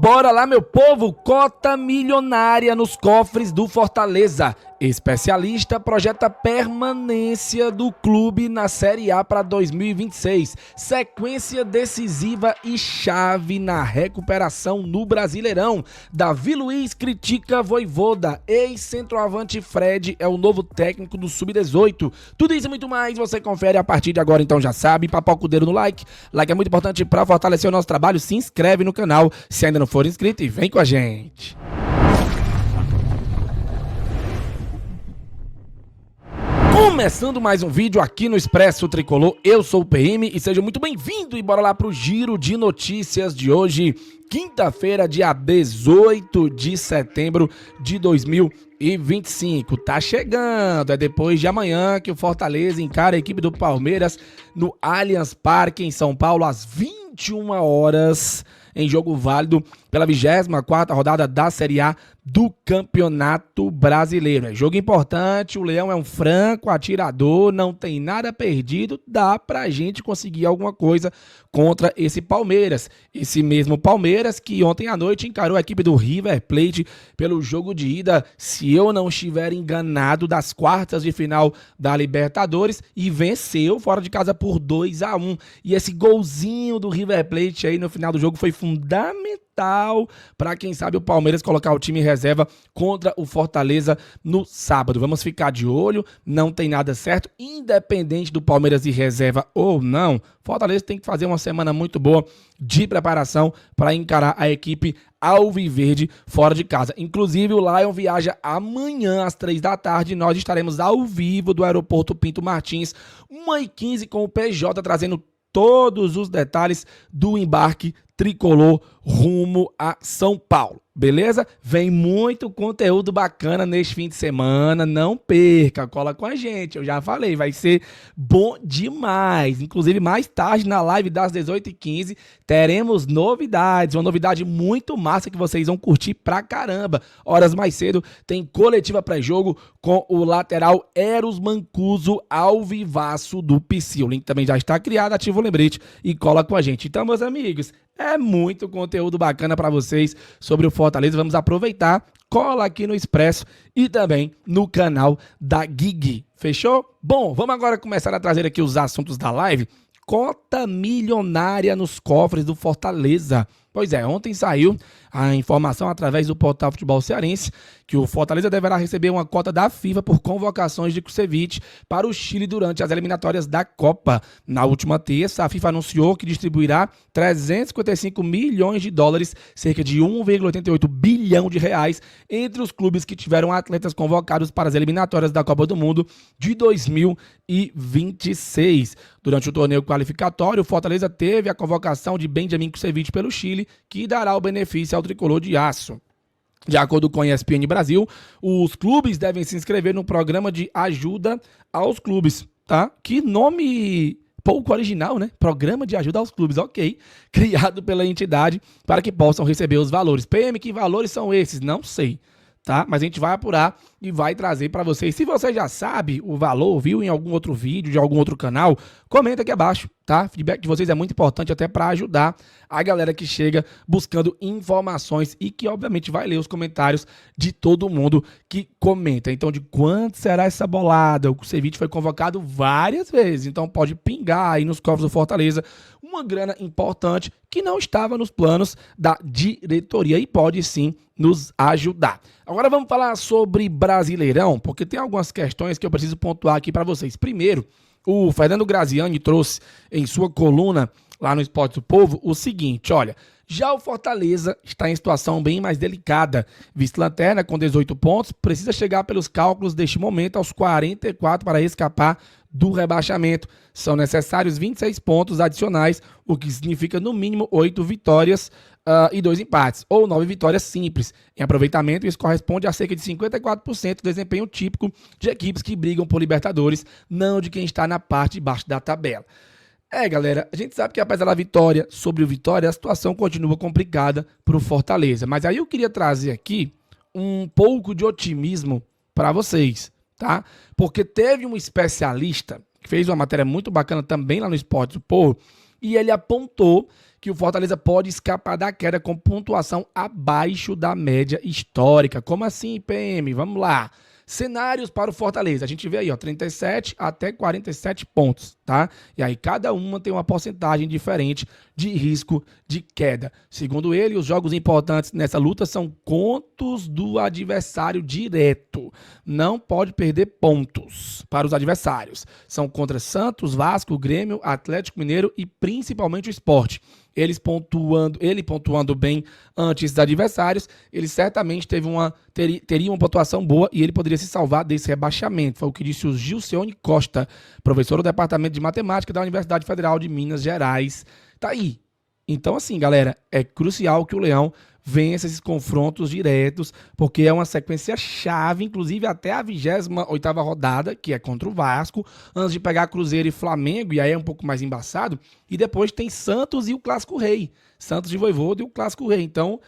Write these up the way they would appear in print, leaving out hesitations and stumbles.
Bora lá, meu povo! Cota milionária nos cofres do Fortaleza. Especialista projeta permanência do clube na Série A para 2026. Sequência decisiva e chave na recuperação no Brasileirão. Davi Luiz critica Vojvoda. Ex-centroavante Fred é o novo técnico do Sub-18. Tudo isso e muito mais você confere a partir de agora, então já sabe. Papoca o dedo no like. Like é muito importante para fortalecer o nosso trabalho. Se inscreve no canal se ainda não for inscrito e vem com a gente. Começando mais um vídeo aqui no Expresso Tricolor, eu sou o PM e seja muito bem-vindo e bora lá pro giro de notícias de hoje, quinta-feira, dia 18 de setembro de 2025. Tá chegando, é depois de amanhã que o Fortaleza encara a equipe do Palmeiras no Allianz Parque em São Paulo às 21 horas, em jogo válido pela 24ª rodada da Série A do Campeonato Brasileiro. É jogo importante, o Leão é um franco atirador, não tem nada perdido, dá pra gente conseguir alguma coisa contra esse Palmeiras. Esse mesmo Palmeiras que ontem à noite encarou a equipe do River Plate pelo jogo de ida, se eu não estiver enganado, das quartas de final da Libertadores e venceu fora de casa por 2-1. E esse golzinho do River Plate aí no final do jogo foi fundamental para quem sabe o Palmeiras colocar o time em reserva contra o Fortaleza no sábado. Vamos ficar de olho, não tem nada certo, independente do Palmeiras ir reserva ou não. Fortaleza tem que fazer uma semana muito boa de preparação para encarar a equipe alviverde fora de casa. Inclusive o Lion viaja amanhã às 3 da tarde, nós estaremos ao vivo do aeroporto Pinto Martins, 1h15 com o PJ trazendo todos os detalhes do embarque tricolor rumo a São Paulo. Beleza? Vem muito conteúdo bacana neste fim de semana, não perca, cola com a gente, eu já falei, vai ser bom demais. Inclusive mais tarde na live das 18h15 teremos novidades, uma novidade muito massa que vocês vão curtir pra caramba. Horas mais cedo tem coletiva pré-jogo com o lateral Eros Mancuso alvivaço do PC. O link também já está criado, ativa o lembrete e cola com a gente. Então, meus amigos, é muito conteúdo bacana para vocês sobre o Fortaleza. Vamos aproveitar, cola aqui no Expresso e também no canal da Gig. Fechou? Bom, vamos agora começar a trazer aqui os assuntos da live. Cota milionária nos cofres do Fortaleza. Pois é, ontem saiu a informação através do portal Futebol Cearense que o Fortaleza deverá receber uma cota da FIFA por convocações de Kusevich para o Chile durante as eliminatórias da Copa. Na última terça, a FIFA anunciou que distribuirá 355 milhões de dólares, cerca de 1,88 bilhão de reais, entre os clubes que tiveram atletas convocados para as eliminatórias da Copa do Mundo de 2026. Durante o torneio qualificatório, o Fortaleza teve a convocação de Benjamin Kusevich pelo Chile, que dará o benefício ao tricolor de aço. De acordo com a ESPN Brasil, os clubes devem se inscrever no programa de ajuda aos clubes, tá? Que nome pouco original, né? Programa de ajuda aos clubes, ok. Criado pela entidade para que possam receber os valores. PM, que valores são esses? Não sei, tá? Mas a gente vai apurar e vai trazer para vocês. Se você já sabe o valor, viu em algum outro vídeo, de algum outro canal, comenta aqui abaixo, tá? Feedback de vocês é muito importante até para ajudar a galera que chega buscando informações e que obviamente vai ler os comentários de todo mundo que comenta. Então, de quanto será essa bolada? O Kusevich foi convocado várias vezes, então pode pingar aí nos cofres do Fortaleza uma grana importante que não estava nos planos da diretoria e pode sim nos ajudar. Agora vamos falar sobre Brasileirão, porque tem algumas questões que eu preciso pontuar aqui para vocês. Primeiro, o Fernando Graziani trouxe em sua coluna lá no Esporte do Povo o seguinte, olha, já o Fortaleza está em situação bem mais delicada. Vice-lanterna com 18 pontos, precisa chegar pelos cálculos deste momento aos 44 para escapar do rebaixamento. São necessários 26 pontos adicionais, o que significa no mínimo 8 vitórias e 2 empates, ou 9 vitórias simples. Em aproveitamento, isso corresponde a cerca de 54% do desempenho típico de equipes que brigam por Libertadores, não de quem está na parte de baixo da tabela. Galera, a gente sabe que apesar da vitória sobre o Vitória, a situação continua complicada para o Fortaleza. Mas aí eu queria trazer aqui um pouco de otimismo para vocês, tá? Porque teve um especialista que fez uma matéria muito bacana também lá no Esporte do Povo e ele apontou que o Fortaleza pode escapar da queda com pontuação abaixo da média histórica. Como assim, PM? Vamos lá. Cenários para o Fortaleza. A gente vê aí, ó, 37 até 47 pontos, tá? E aí cada uma tem uma porcentagem diferente de risco de queda. Segundo ele, os jogos importantes nessa luta são contos do adversário direto. Não pode perder pontos para os adversários. São contra Santos, Vasco, Grêmio, Atlético Mineiro e principalmente o Sport. Ele pontuando bem antes dos adversários, ele certamente teria uma pontuação boa e ele poderia se salvar desse rebaixamento. Foi o que disse o Gilceone Costa, professor do Departamento de Matemática da Universidade Federal de Minas Gerais. Tá aí. Então, assim, galera, é crucial que o Leão vença esses confrontos diretos, porque é uma sequência chave, inclusive até a 28ª rodada, que é contra o Vasco, antes de pegar Cruzeiro e Flamengo, e aí é um pouco mais embaçado, e depois tem Santos e o Clássico Rei, Santos de Vojvoda e o Clássico Rei. Então,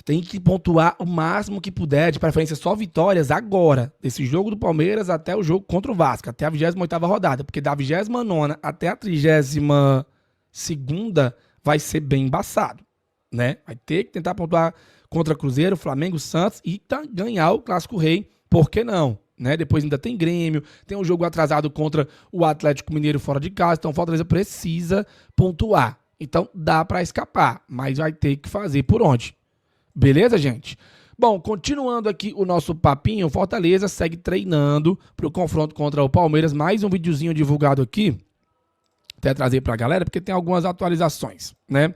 tem que pontuar o máximo que puder, de preferência só vitórias agora, desse jogo do Palmeiras até o jogo contra o Vasco, até a 28ª rodada, porque da 29ª até a 32ª vai ser bem embaçado, né? Vai ter que tentar pontuar contra Cruzeiro, Flamengo, Santos e ganhar o Clássico Rei, por que não? Né? Depois ainda tem Grêmio, tem um jogo atrasado contra o Atlético Mineiro fora de casa, então o Fortaleza precisa pontuar. Então dá para escapar, mas vai ter que fazer por onde? Beleza, gente? Bom, continuando aqui o nosso papinho, o Fortaleza segue treinando para o confronto contra o Palmeiras. Mais um videozinho divulgado aqui, até trazer para a galera, porque tem algumas atualizações, né?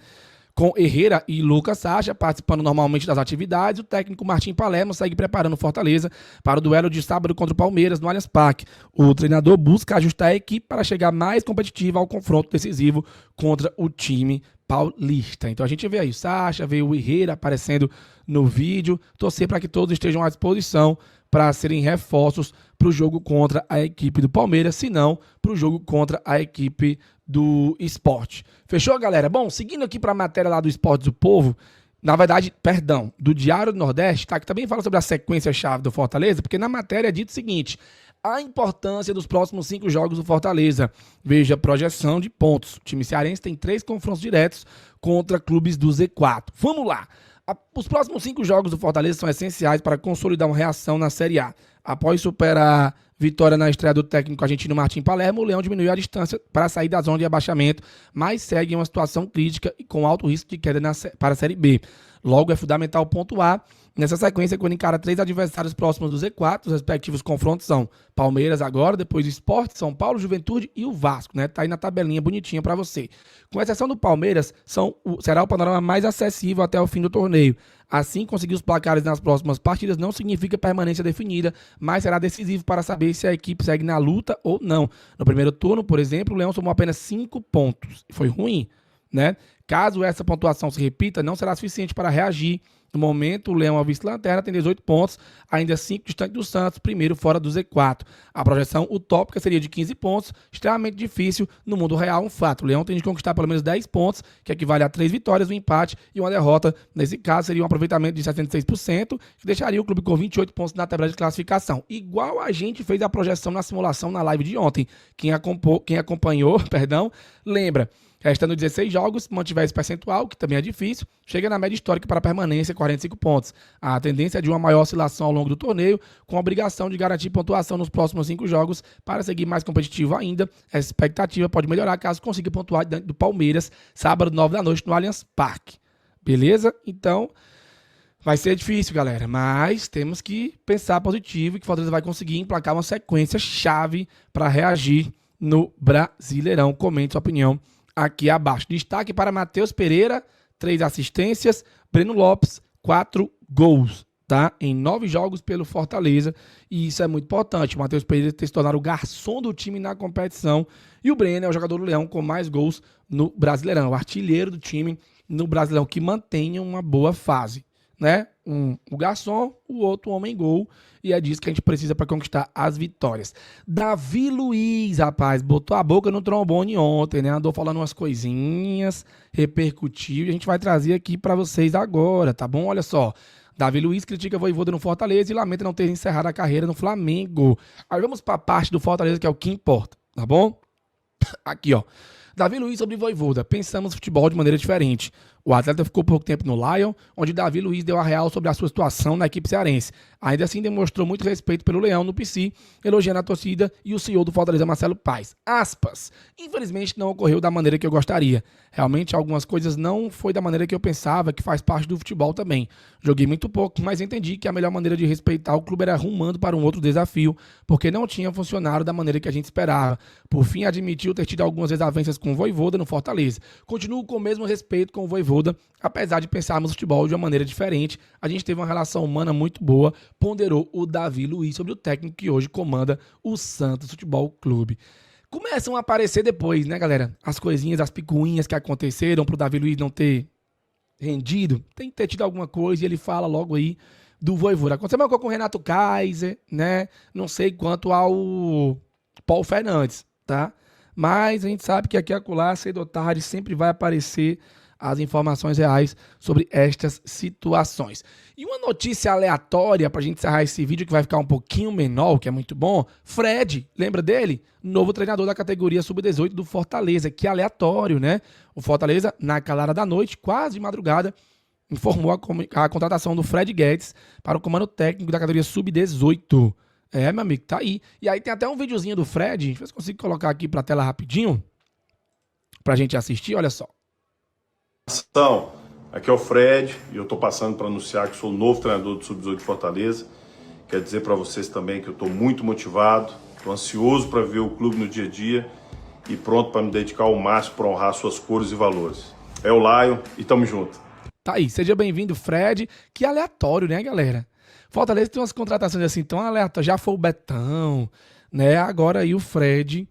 Com Herrera e Lucas Sacha participando normalmente das atividades, o técnico Martim Palermo segue preparando o Fortaleza para o duelo de sábado contra o Palmeiras no Allianz Parque. O treinador busca ajustar a equipe para chegar mais competitiva ao confronto decisivo contra o time paulista. Então a gente vê aí o Sacha, vê o Herrera aparecendo no vídeo, torcer para que todos estejam à disposição para serem reforços para o jogo contra a equipe do Palmeiras, se não para o jogo contra a equipe do Sport. Fechou, galera? Bom, seguindo aqui para a matéria lá do Esporte do Povo, na verdade, perdão, do Diário do Nordeste, tá? Que também fala sobre a sequência-chave do Fortaleza, porque na matéria é dito o seguinte: a importância dos próximos 5 jogos do Fortaleza. Veja a projeção de pontos. O time cearense tem 3 confrontos diretos contra clubes do Z4. Vamos lá! Os próximos 5 jogos do Fortaleza são essenciais para consolidar uma reação na Série A. Após superar vitória na estreia do técnico argentino Martim Palermo, o Leão diminuiu a distância para sair da zona de abaixamento, mas segue em uma situação crítica e com alto risco de queda para a Série B. Logo, é fundamental pontuar nessa sequência quando encara 3 adversários próximos do Z4. Os respectivos confrontos são Palmeiras agora, depois o Sport, São Paulo, Juventude e o Vasco, né? Tá aí na tabelinha bonitinha para você. Com exceção do Palmeiras, será o panorama mais acessível até o fim do torneio. Assim, conseguir os placares nas próximas partidas não significa permanência definida, mas será decisivo para saber se a equipe segue na luta ou não. No primeiro turno, por exemplo, o Leão somou apenas 5 pontos. Foi ruim, né? Caso essa pontuação se repita, não será suficiente para reagir. No momento, o Leão, a vice-lanterna, tem 18 pontos, ainda 5 distante do Santos, primeiro fora do Z4. A projeção utópica seria de 15 pontos, extremamente difícil no mundo real, um fato. O Leão tem de conquistar pelo menos 10 pontos, que equivale a 3 vitórias, um empate e uma derrota. Nesse caso, seria um aproveitamento de 66%, que deixaria o clube com 28 pontos na tabela de classificação. Igual a gente fez a projeção na simulação na live de ontem. Quem acompanhou, lembra. Restando 16 jogos, mantiver esse percentual, que também é difícil, chega na média histórica para permanência, 45 pontos. A tendência é de uma maior oscilação ao longo do torneio, com a obrigação de garantir pontuação nos próximos 5 jogos para seguir mais competitivo ainda. Essa expectativa pode melhorar caso consiga pontuar diante do Palmeiras, sábado, 9 da noite, no Allianz Parque. Beleza? Então, vai ser difícil, galera, mas temos que pensar positivo e que o Fortaleza vai conseguir emplacar uma sequência chave para reagir no Brasileirão. Comente sua opinião aqui abaixo. Destaque para Matheus Pereira, 3 assistências, Breno Lopes, 4 gols, tá? Em 9 jogos pelo Fortaleza, e isso é muito importante. O Matheus Pereira tem se tornado o garçom do time na competição, e o Breno é o jogador do Leão com mais gols no Brasileirão, o artilheiro do time no Brasileirão, que mantém uma boa fase, né? O garçom, o outro homem gol, e é disso que a gente precisa para conquistar as vitórias. Davi Luiz, rapaz, botou a boca no trombone ontem, né? Andou falando umas coisinhas, repercutiu, e a gente vai trazer aqui para vocês agora, tá bom? Olha só, Davi Luiz critica Vojvoda no Fortaleza e lamenta não ter encerrado a carreira no Flamengo. Aí vamos para a parte do Fortaleza, que é o que importa, tá bom? Aqui, ó. Davi Luiz sobre Vojvoda. Pensamos futebol de maneira diferente. O atleta ficou pouco tempo no Lion, onde Davi Luiz deu a real sobre a sua situação na equipe cearense. Ainda assim, demonstrou muito respeito pelo Leão no PC, elogiando a torcida e o CEO do Fortaleza, Marcelo Paes. Aspas. Infelizmente, não ocorreu da maneira que eu gostaria. Realmente, algumas coisas não foi da maneira que eu pensava, que faz parte do futebol também. Joguei muito pouco, mas entendi que a melhor maneira de respeitar o clube era rumando para um outro desafio, porque não tinha funcionado da maneira que a gente esperava. Por fim, admitiu ter tido algumas desavenças com o Vojvoda no Fortaleza. Continuo com o mesmo respeito com o Vojvoda, apesar de pensarmos futebol de uma maneira diferente. A gente teve uma relação humana muito boa, ponderou o Davi Luiz sobre o técnico que hoje comanda o Santos Futebol Clube. Começam a aparecer depois, né, galera? As coisinhas, as picuinhas que aconteceram pro Davi Luiz não ter rendido. Tem que ter tido alguma coisa e ele fala logo aí do Vojvoda. Aconteceu uma coisa com o Renato Kaiser, né? Não sei quanto ao Paulo Fernandes, tá? Mas a gente sabe que aqui e acolá, cedo ou tarde, sempre vai aparecer as informações reais sobre estas situações. E uma notícia aleatória pra gente encerrar esse vídeo, que vai ficar um pouquinho menor, que é muito bom. Fred, lembra dele? Novo treinador da categoria Sub-18 do Fortaleza. Que aleatório, né? O Fortaleza, na calada da noite, quase de madrugada, informou a contratação do Fred Guedes para o comando técnico da categoria Sub-18. É, meu amigo, tá aí. E aí tem até um videozinho do Fred, deixa eu ver se eu consigo colocar aqui pra tela rapidinho, pra gente assistir, olha só. Então, aqui é o Fred e eu tô passando para anunciar que sou o novo treinador do Sub-18 de Fortaleza. Quero dizer para vocês também que eu tô muito motivado, tô ansioso para ver o clube no dia a dia e pronto para me dedicar ao máximo para honrar suas cores e valores. É o Lion e tamo junto. Tá aí, seja bem-vindo, Fred. Que aleatório, né, galera? Fortaleza tem umas contratações assim tão aleatórias. Já foi o Betão, né? Agora aí o Fred.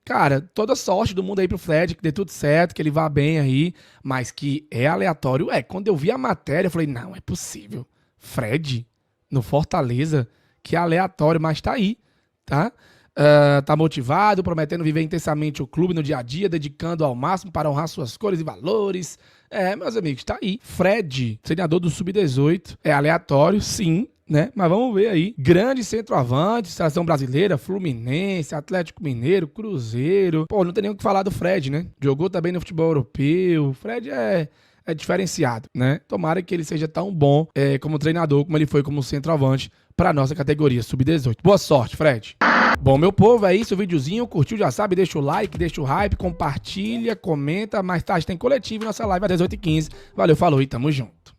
Cara, toda sorte do mundo aí pro Fred, que dê tudo certo, que ele vá bem aí. Mas que é aleatório. Quando eu vi a matéria, eu falei, não, é possível. Fred, no Fortaleza, que aleatório, mas tá aí, tá? Tá motivado, prometendo viver intensamente o clube no dia a dia, dedicando ao máximo para honrar suas cores e valores. Meus amigos, tá aí. Fred, treinador do Sub-18. É aleatório, sim, né? Mas vamos ver aí. Grande centroavante, seleção brasileira, Fluminense, Atlético Mineiro, Cruzeiro. Pô, não tem nem o que falar do Fred, né? Jogou também no futebol europeu. Fred é diferenciado, né? Tomara que ele seja tão bom como treinador, como ele foi como centroavante para nossa categoria Sub-18. Boa sorte, Fred. Bom, meu povo, é isso, o videozinho, curtiu, já sabe, deixa o like, deixa o hype, compartilha, comenta, mais tarde tem coletivo e nossa live às 18h15. Valeu, falou e tamo junto.